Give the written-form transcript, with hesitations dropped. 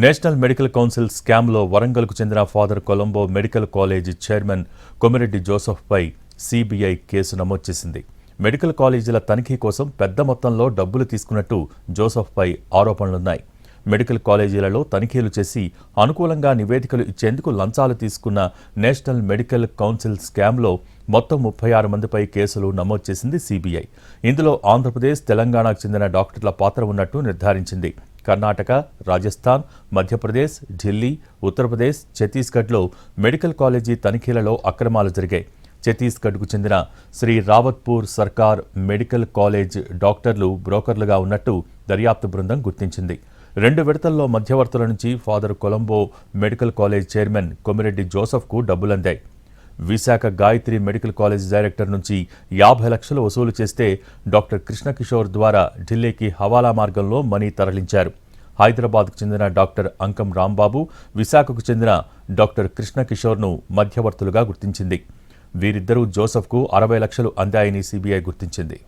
National medical council స్కామ్లో వరంగల్కు చెందిన father Colombo medical college chairman Komireddy జోసెఫ్పై సిబిఐ కేసు నమోదు చేసింది. మెడికల్ కాలేజీల తనిఖీ కోసం పెద్ద మొత్తంలో డబ్బులు తీసుకున్నట్టు జోసెఫ్పై ఆరోపణలున్నాయి. మెడికల్ కాలేజీలలో తనిఖీలు చేసి అనుకూలంగా నివేదికలు ఇచ్చేందుకు లంచాలు తీసుకున్న నేషనల్ మెడికల్ కౌన్సిల్ స్కామ్లో మొత్తం 36 మందిపై కేసులు నమోదు చేసింది సిబిఐ. ఇందులో ఆంధ్రప్రదేశ్, తెలంగాణకు చెందిన డాక్టర్ల పాత్ర ఉన్నట్టు నిర్ధారించింది. కర్ణాటక, రాజస్థాన్, మధ్యప్రదేశ్, ఢిల్లీ, ఉత్తరప్రదేశ్, ఛత్తీస్గఢ్లో మెడికల్ కాలేజీ తనిఖీలలో అక్రమాలు జరిగాయి. ఛత్తీస్గఢ్కు చెందిన శ్రీ రావత్పూర్ సర్కార్ మెడికల్ కాలేజ్ డాక్టర్లు బ్రోకర్లుగా ఉన్నట్టు దర్యాప్తు బృందం గుర్తించింది. 2 విడతల్లో మధ్యవర్తుల నుంచి father Colombo medical college chairman Komireddy జోసెఫ్కు డబ్బులందాయి. Visakha Gayatri medical college director నుంచి 50 లక్షలు వసూలు చేస్తే డాక్టర్ కృష్ణకిషోర్ ద్వారా ఢిల్లీకి హవాలా మార్గంలో మనీ తరలించారు. హైదరాబాద్కు చెందిన డాక్టర్ అంకం రాంబాబు, విశాఖకు చెందిన డాక్టర్ కృష్ణకిషోర్ను మధ్యవర్తులుగా గుర్తించింది. వీరిద్దరూ జోసెఫ్కు 60 లక్షలు అందాయని సిబిఐ గుర్తించింది.